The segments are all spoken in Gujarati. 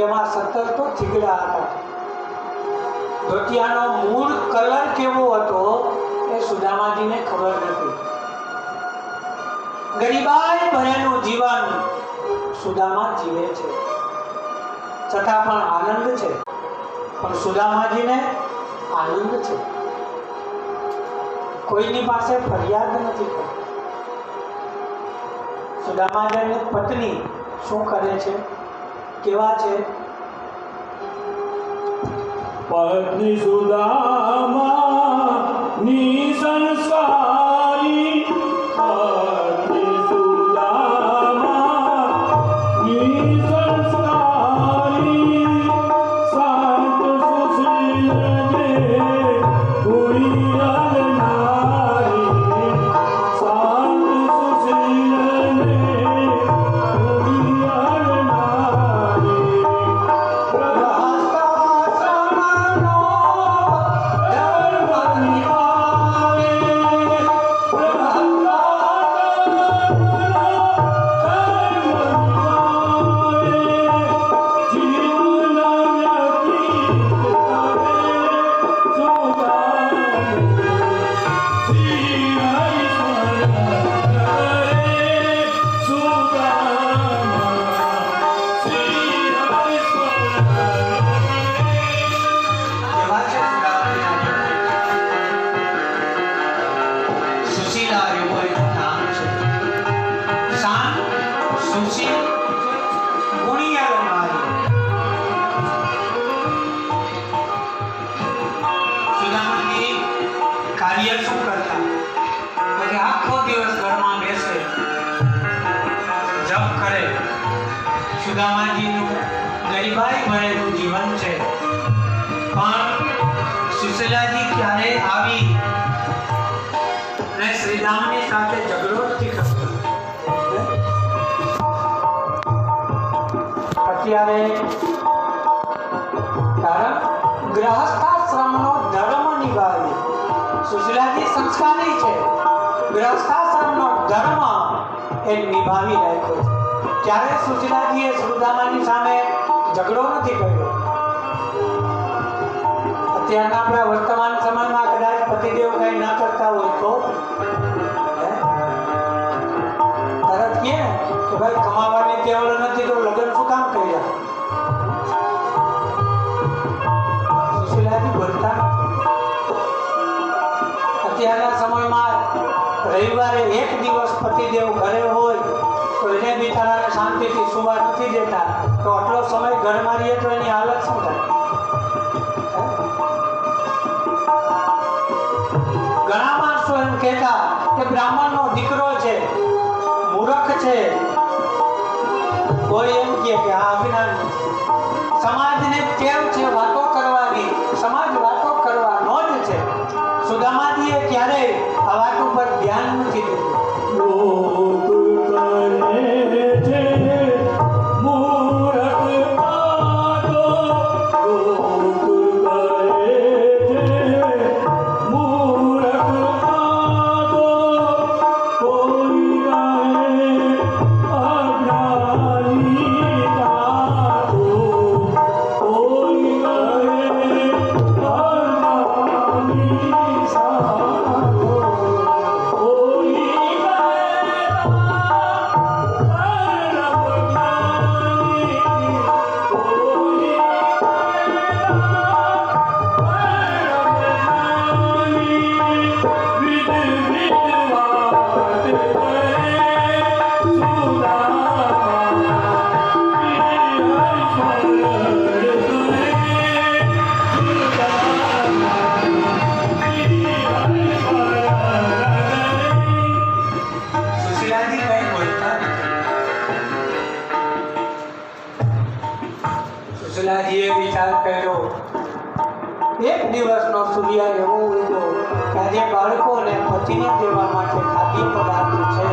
એમાં 17 તો થીગડા હતા. ધોતિયાનો મૂળ કલર કેવો હતો એ સુદામાજીને ખબર નથી. ગરીબાઈ ભરેલું જીવન સુદામા જીવે છે, છતાં પણ આનંદ છે. પણ સુદામાજીને આનંદ છે, કોઈની પાસે ફરિયાદ નથી કરતી. સુદામાજીની પત્ની શું કરે છે, કેવા છે? પત્ની સુદામાની સંસ્કારી, પત્ની સુદામાની સંસ્કારી, શાંત સુશીલ જે ગુણિયાલ નારી, શાંત સુશીલ જે ગુણિયાલ નારી. કાર્ય શું કરતા? પછી આખો દિવસ ઘરમાં બેસે, જપ કરે. સુદામાજીનું ગરીબાઈ ભરેલું જીવન છે, પણ સુશીલાજી ક્યારે આવી અને શ્રીરામની સાથે ઝઘડો નથી કરતો. અત્યારે કારણ ગ્રહસ્થાશ્રમનો ધર્મ નિભાવી. સુશીલાજી સંસ્કારી છે, ગ્રહસ્થાશ્રમનો ધર્મ એ નિભાવી રાખ્યો છે. ત્યારે સુશીલાજીએ સુદામાની સામે ઝઘડો નથી કર્યો. અત્યારના આપણા વર્તમાન સમયમાં કદાચ પતિદેવ કઈ ના કરતા હોય તો તરત કહે કે ભાઈ કમાવાની ટેવ નથી તો લગ્ન શું કામ કર્યા? સુશીલાજી બોલતા. અત્યારના સમયમાં રવિવારે એક દિવસ પતિદેવ ઘરે હોય તો એને બિચારાને શાંતિથી સુવા નથી દેતા, તો આટલો સમય ઘરમાં રહીએ તો એની હાલત શું થાય? ઘણા માણસો એમ કહેતા કે બ્રાહ્મણનો દીકરો છે, મૂર્ખ છે. કોઈ એમ કહે કે આ અજ્ઞાની છે. સમાજને ટેવ છે વાતો કરવાની, સમાજ વાતો કરવાનો જ છે. સુદામાજીએ ક્યારેય આ વાત ઉપર ધ્યાન નથી દીધું. સુશીલાજીએ વિચાર કર્યો. એક દિવસનો સૂર્ય એવો ઉગ્યો કે આજે બાળકોને પતિને દેવા માટે ખાદ્ય પદાર્થ છે,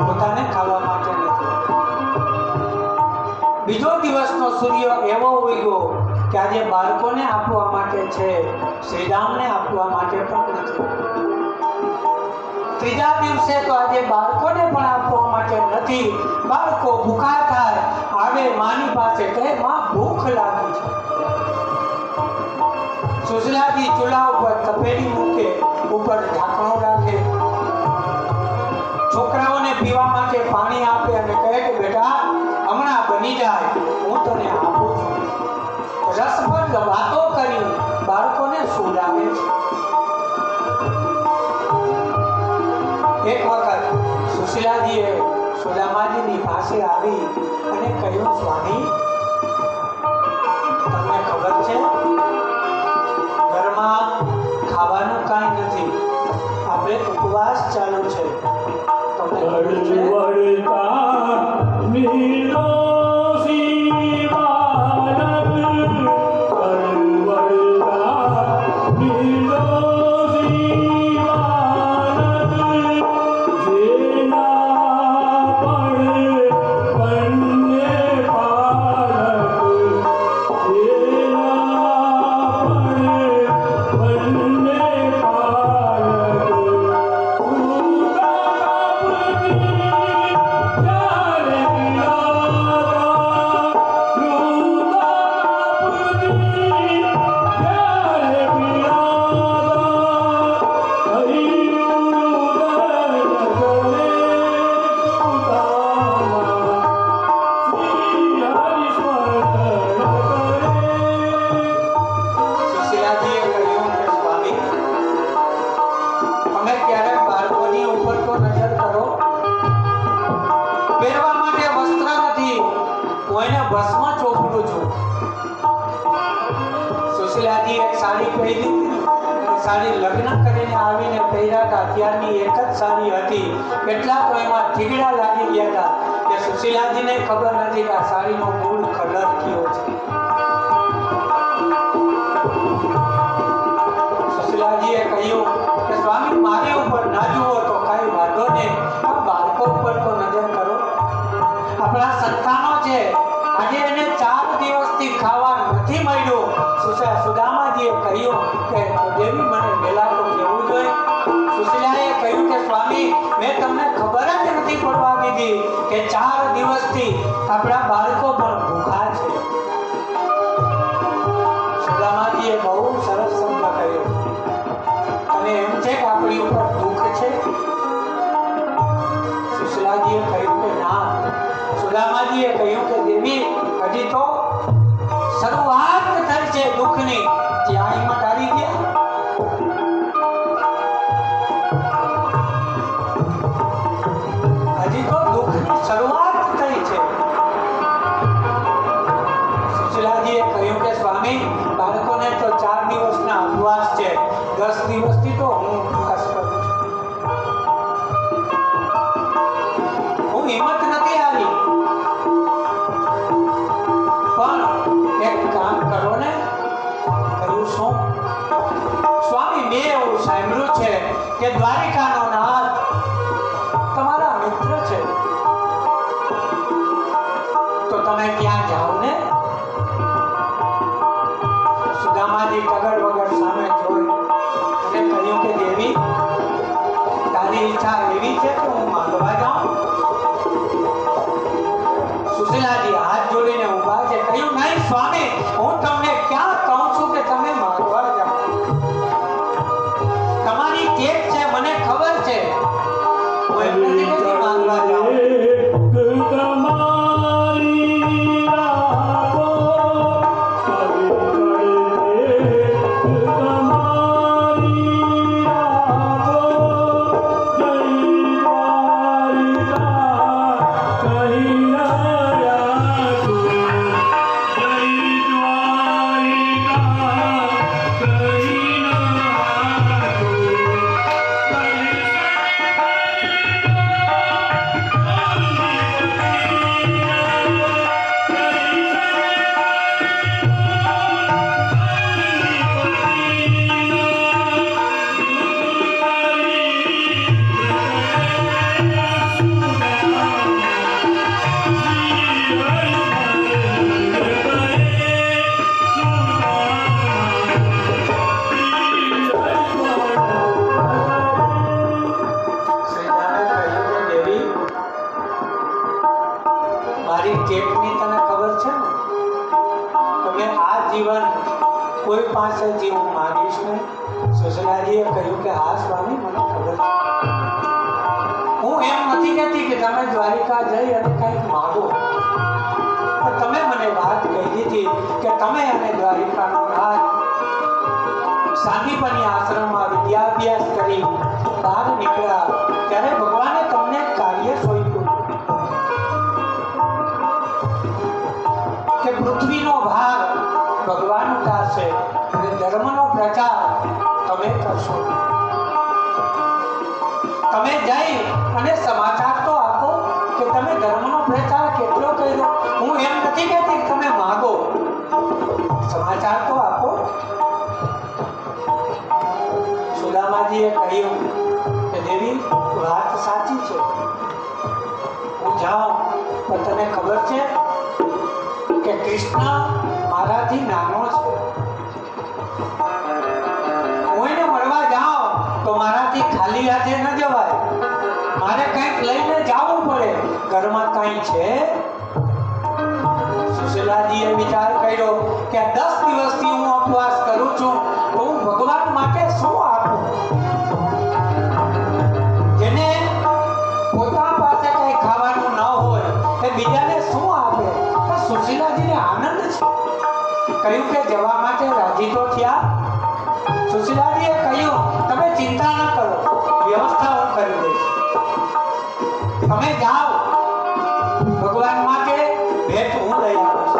પોતાને ખાવા માટે નથી. બીજો દિવસનો સૂર્ય એવો ઉગ્યો કે આજે બાળકોને આપવા માટે છે, શ્રીરામને આપવા માટે પણ નથી. ત્રીજા દિવસે તો આજે બાળકોને પણ આપવા માટે નથી. બાળકો ભૂખા થાય, આવે માની પાસે કહે માં ભૂખ લાગી છે. સુશીલાજી ચૂલા ઉપર તપેલી મૂકે, ઉપર ઢાંકણું રાખે, છોકરાઓને પીવા માટે પાણી આપે અને કહે કે બેટા હમણાં બની જાય, હું તને આપું છું. રસભર વાતો કરી બાળકોને સુવડાવે છે. એક વખત સુશીલાજીએ સુદામાજીની પાસે આવી અને કહ્યું, સ્વામી તમને ખબર છે ઘરમાં ખાવાનું કાંઈ નથી, આપણે ઉપવાસ ચાલુ છે. તમને ખબર છે? વડવડતા નિર્દોષી બાળક, વડવડતા નિર્દોષી બાળક, જેના પડે બંને પાલક, જેના પડે બંને પાલક, સુશીલાજીએ કહ્યું કે સ્વામી તમે ક્યારેક બાળકોની ઉપર તો નજર કરો. પહેરવા માટે વસ્ત્ર નથી, હું એને ભસ્મ ચોપડું છું. સુશીલાજી એક સાડી પહેરી લીધી. સાડી લગ્ન કરીને આવીને પહેર્યા હતા ત્યારની એક જ સાડી હતી. કેટલા તો એમાં ઠીગડા લાગી ગયા હતા કે સુશીલાજીને ખબર નથી કે આ સાડીનો મૂળ કલર કયો છે. સુશીલાજીએ કહ્યું કે સ્વામી મારી ઉપર ના જુઓ તો કાંઈ વાંધો નહીં, આ બાળકો ઉપર તો નજર કરો. આપણા સંતાનો છે, આજે એને 4 દિવસથી ખાવા નથી મળ્યું. સુદામાજીએ કહ્યું કે દેવી મને વહેલા તો કહેવું જોઈએ. સુશીલાએ કહ્યું કે સ્વામી મેં તમને ખબર જ નથી પડવા દીધી કે 4 દિવસથી આપણા બાળકો પણ ભૂખા છે. સુદામાજીએ બહુ સરસ શબ્દ કહ્યો. અને એમ છે કે આપણી ઉપર દુઃખ છે? સુશીલાજીએ કહ્યું કે ના. સુદામાજીએ કહ્યું કે દેવી હજી તો શરૂઆત થઈ છે દુઃખની, ત્યાં હિંમત આવી ગયા. હજી તો દુઃખની શરૂઆત થઈ છે. સુશીલાજીએ કહ્યું કે સ્વામી બાળકોને તો 4 દિવસના ઉપવાસ છે, 10 દિવસથી તો હું ઉપવાસ કરું છું. હું હિંમત નથી આવી, પણ એક કામ કરો ને. કહ્યું શું? સ્વામી મેં એવું સાંભળ્યું છે કે દ્વારિકાનો નાથ તમારા મિત્ર છે, તો તમે ત્યાં જાઓ ને. સુદામાજી કગર વગર સામે જોઈ અને કહ્યું કે દેવી તારી ઈચ્છા એવી છે કે હું માંગવા જાઉં? સુશીલાજી હાથ જોડીને ઊભા છે. કહ્યું નહીં સ્વામી, હું તમને ક્યાં કહું છું કે તમે માંગવા જાઓ. તમારી ટેક છે, મને ખબર છે. હું એમ નથી કહેતી માંગવા જાઉં. જય આજીવન કોઈ પાસેથી હું માંગીશ નહીં. સુશીલાજીએ કહ્યું કે હા સ્વામી, મને ખબર છે. હું એમ નથી કહેતી કે તમે દ્વારિકા જઈ અને કંઈક માગો, પણ તમે મને વાત કહી દીધી કે તમે અને દ્વારિકાનો રાજ સાંદીપની આશ્રમમાં વિદ્યાભ્યાસ કરી બહાર નીકળ્યા ત્યારે ભગવાને તમને કાર્ય સોંપ્યું કે પૃથ્વીનો ભાર ભગવાન ઉતારશે અને ધર્મનો પ્રચાર તમે કરશો. તમે જઈ અને સમાચાર તો આપો કે તમે ધર્મનો પ્રચાર કેટલો કર્યો. હું એમ નથી કહેતી કે તમે માગો, સમાચાર તો આપો. સુદામાજીએ કહ્યું કે દેવી, વાત સાચી છે, હું જાઉં, પણ તને ખબર છે કે કૃષ્ણ મારાથી નાનો છે. હું એને મળવા જાઉં તો મારાથી ખાલી હાથે ન જવાય, મારે કંઈક લઈને જવું પડે. ઘરમાં કંઈ છે? સુશીલાજીએ વિચાર કર્યો કે 10 દિવસથી હું ઉપવાસ કરું છું, તો હું ભગવાન માટે શું આપું? જેને પોતા પાસે કંઈ ખાવાનું ન હોય એ બીજાને શું આપે? તો સુશીલાજીને આનંદ છે. કહ્યું કે જવા માટે રાજી તો થયા. સુશીલાજીએ કહ્યું, તમે ચિંતા ન કરો, વ્યવસ્થા હું કરી દઈશ. તમે જાઓ, ભગવાન માટે ભેટ હું લઈ આવીશ.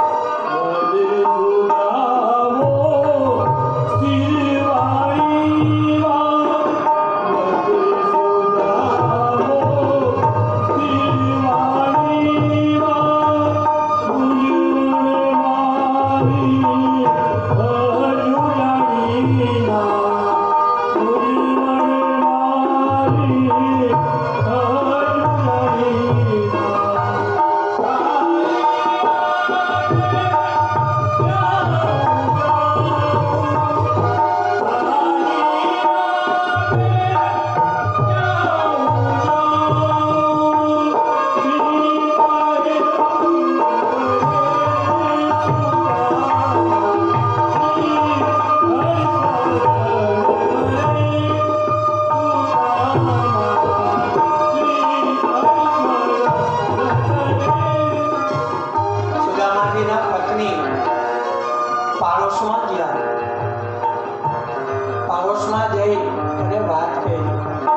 પાડોશમાં જઈ અને વાત કરી.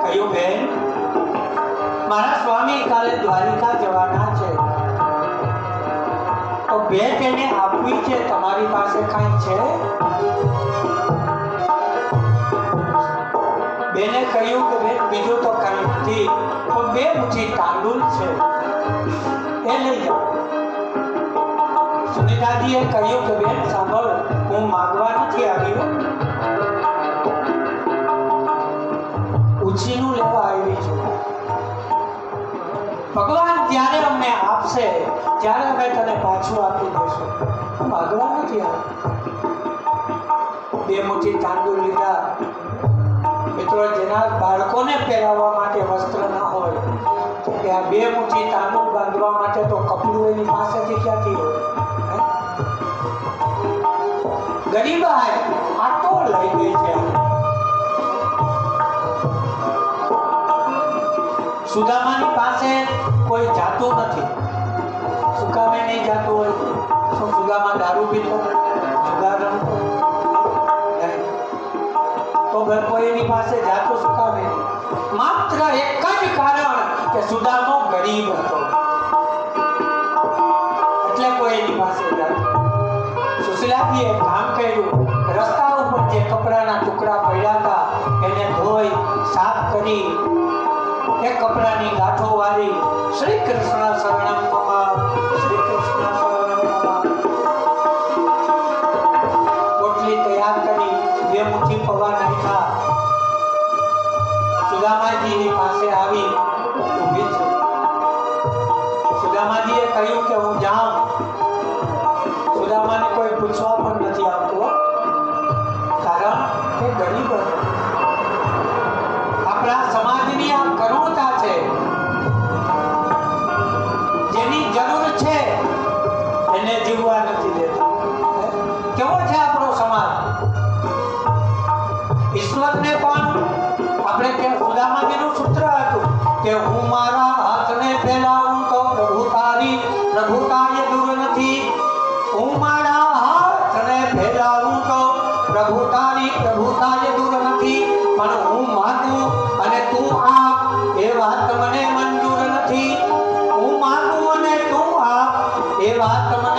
કહ્યું, બેન, મારા સ્વામી કાલે દ્વારિકા જવાના છે, તો ભેટ એને આપવી છે, તમારી પાસે કાંઈ છે? બેને કહ્યું કે બેન, બીજું તો કાંઈ નથી, તો 2 મુઠ્ઠી તાંદૂળ છે, એ લઈ જાઓ. સુનિતાજીએ કહ્યું કે બેન સાંભળ, હું માગવા નથી આવ્યો, ઉછીનું લેવા આવી છું. ભગવાન જ્યારે અમને આપશે ત્યારે અમે તને પાછું આપી દઈશું, હું માગવા નથી આવ્યો. 2 મુઠ્ઠી તાંદૂળ લીધા. મિત્રો, જેના બાળકોને પહેરાવવા માટે વસ્ત્ર ના હોય, કે આ 2 મુઠ્ઠી તાંદૂળ બાંધવા માટે તો કપડું એની પાસેથી ક્યાંથી હોય? ગરીબાઈ આટો લઈ ગઈ છે. સુદામાની પાસે કોઈ જાતું નથી. શું કામે નહીં જાતું હોય? શું સુદામા દારૂ પીતો, જુગાર રમતો? તો કોઈ એની પાસે જાતું શું કામે નહીં? માત્ર એક જ કારણ કે સુદામો ગરીબ હતો, એટલે કોઈ એની પાસે જાતું. સુશીલાજીએ કામ કર્યું. રસ્તા ઉપર જે કપડાના ટુકડા પડ્યા હતા એને ધોઈ સાફ કરી, એ કપડાની ગાંઠો વાળી શ્રી કૃષ્ણ શરણમ મમ, શ્રી કૃષ્ણ શરણમ મમ પોટલી તૈયાર કરી 2 મુઠ્ઠી પૌવા નાખ્યા. સુદામાજીની પાસે આવી ઊભી છે. સુદામાજીએ કહ્યું કે હું જાઉં. સુદામાને કોઈ પૂછવા પણ નથી આવતું, કારણ કે ગરીબ હતો. આપણા સમાજની આ કરુણતા છે. જેની જરૂર છે એને જીવવા નથી દેતા. કેવો છે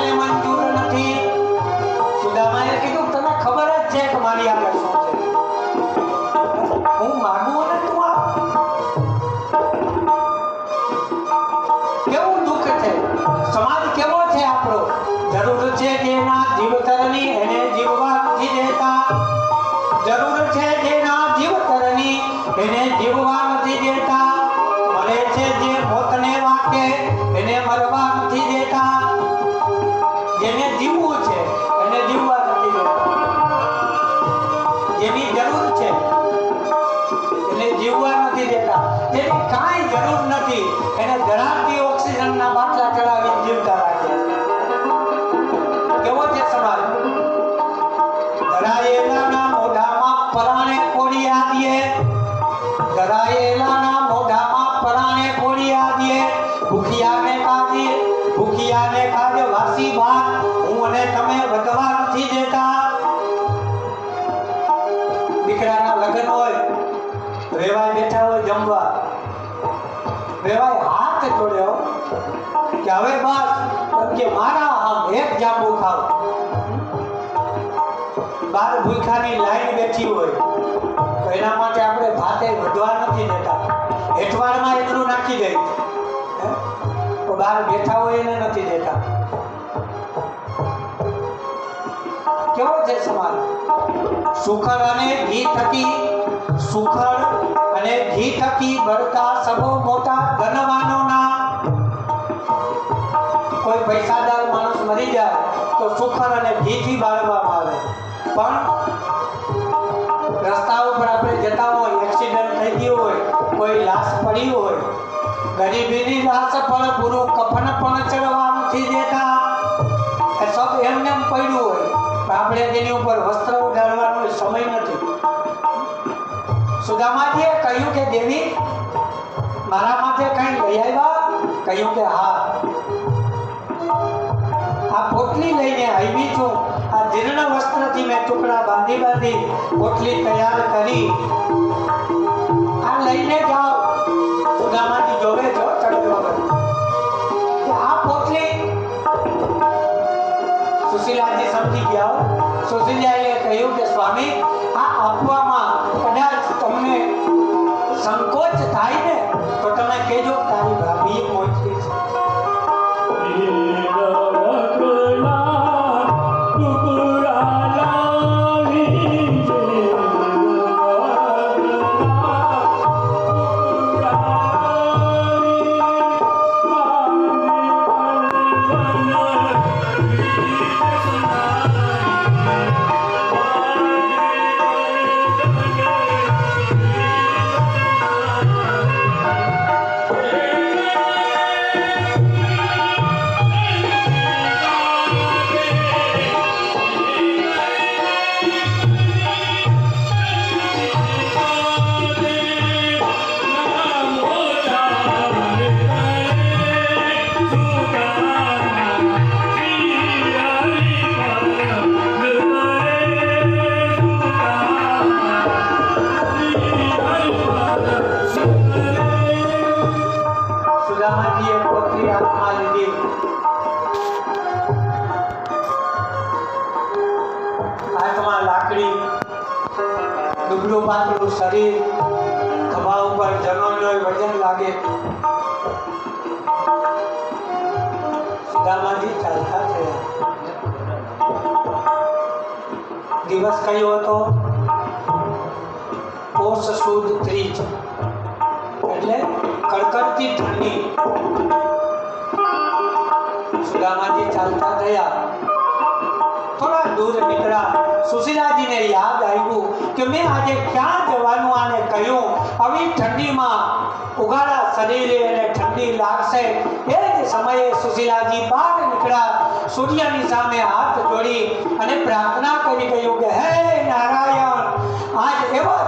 મને મંજૂર નથી. સુદામાએ કીધું તને ખબર જ છે કે મારી આગળ શું છે. હું માગું અને તું આપ. કેવું દુઃખ છે. સમાજ કેવો છે આપણો. જરૂર છે જેના જીવતરની એને જીવવા નથી દેતા. જરૂર છે જેના જીવતરની એને જીવવા નથી દેતા. મરે છે જે મોતને વાકે એને મરવા નથી દેતા. જેને જીવવું છે એને જીવવા નથી દેતા. જેની જરૂર છે એને જીવવા નથી દેતા. જેની કાંઈ જરૂર નથી એને ધરાવતી ઓક્સિજનના બાટલા ચડાવી જીવતા રાખે છે. કેવો છે સમાજ. ધરાયેલાના મોઢામાં પરાણે કોડી આદીએ. ધરાયેલાના મોઢામાં પરાણે કોડી આદીએ. ભૂખિયાને કાજે વાસી ભાત હું અને તમે વધવા નથી દેતા. દીકરાના લગ્ન હોય, વેવાય બેઠા હોય જમવા, વેવાય હાથ જોડ્યો કે હવે બસ કે મારા આમ એક જાંબુ ખાવ. બાર ભૂખાની લાઈન બેઠી હોય તો એના માટે આપણે ભાતે વધવા નથી દેતા. હેઠવાડમાં એટલું નાખી દઈ તો બહાર બેઠા હોય એને નથી દેતા. કેવો છે સમાજ. સુખડ અને ઘી થકી બળતા સબો મોટા ધનવાનોના. કોઈ પૈસાદાર માણસ મરી જાય તો સુખડ અને ઘીથી બાળવામાં આવે. પણ રસ્તા ઉપર આપણે જતા હોય, એક્સિડન્ટ થઈ ગયો હોય, કોઈ લાશ પડી હોય, ગરીબીની લાશ પર પૂરું કફન પણ ચડવા નથી દેતા. એ સબ એમને એમ પડ્યું હોય પણ આપણે તેની ઉપર વસ્ત્ર ઉડાડવાનો સમય નથી. સુદામાજીએ કહ્યું કે દેવી મારા માટે કઈ લઈ આવ્યા. કહ્યું કે હા, આ પોટલી લઈને આવી છું. આ જીર્ણ વસ્ત્રથી મેં ટુકડા બાંધી પોટલી તૈયાર કરી. આ લઈને જાઓ. સુદામાજી જોવે છો ચડ્યો કે આ પોટલી. સુશીલાજી સમજી ગયા. સુશીલાએ કહ્યું કે સ્વામી આ આપવામાં કદાચ તમને સંકોચ થાય ને તો તમે કહેજો તારી ભાભીએ મોકલી છે. સુદામાજીએ પોટલી હાથમાં લીધી. હાથમાં લાકડી, દુબળું પાતળું શરીર, ખભા ઉપર જનોનો વજન લાગે. સુદામાજી ચાલતા થયા. દિવસ કયો હતો? પોષ સુદ ત્રીજ, એટલે કડકડતી ઠંડી. સુદામાજી ચાલતા થયા. થોડા દૂર નીકળ્યા. સુશીલાજીને યાદ આવ્યું કે મેં આજે ક્યાં જવાનું આને કહ્યું. આવી ઠંડીમાં ઉગાડા શરીરે એને ઠંડી લાગશે. એ જ સમયે સુશીલાજી બહાર નીકળ્યા. સૂર્યની સામે હાથ જોડી અને પ્રાર્થના કરી કહ્યું કે હે નારાયણ, આજ એવા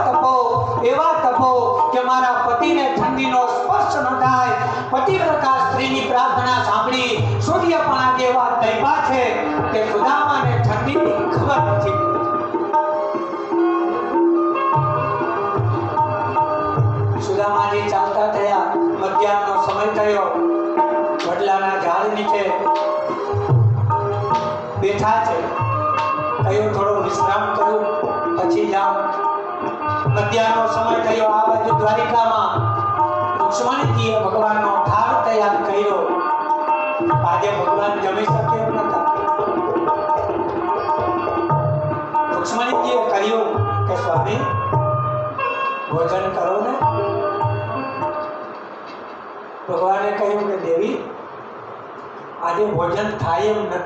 તપો કે મારા પતિને ઠંડીનો સ્પર્શ ન થાય. પતિવ્રતા સ્ત્રીની પ્રાર્થના સાંભળી સૂર્ય પણ આજે એવા તૈપા છે કે સુદામાને ઠંડીની ખબર નથી. સુદામાજી ચાલતા થયા. મધ્યાહનનો સમય થયો. વડલાના ઝાડ નીચે બેઠા છે. કહ્યું થોડો વિશ્રામ કરું પછી જાઓ. મધ્યાહનો સમય થયો. આ બાજુ દ્વારિકામાં રુક્ષ્મણીજીએ ભગવાનનો થાળ તૈયાર કર્યો. આજે ભગવાન જમી શકે એમ નતા. રુક્ષ્મણીજીએ કહ્યું કે સ્વામી ભોજન કરો ને. ભગવાને કહ્યું કે દેવી આજે ભોજન થાય એમ નથી.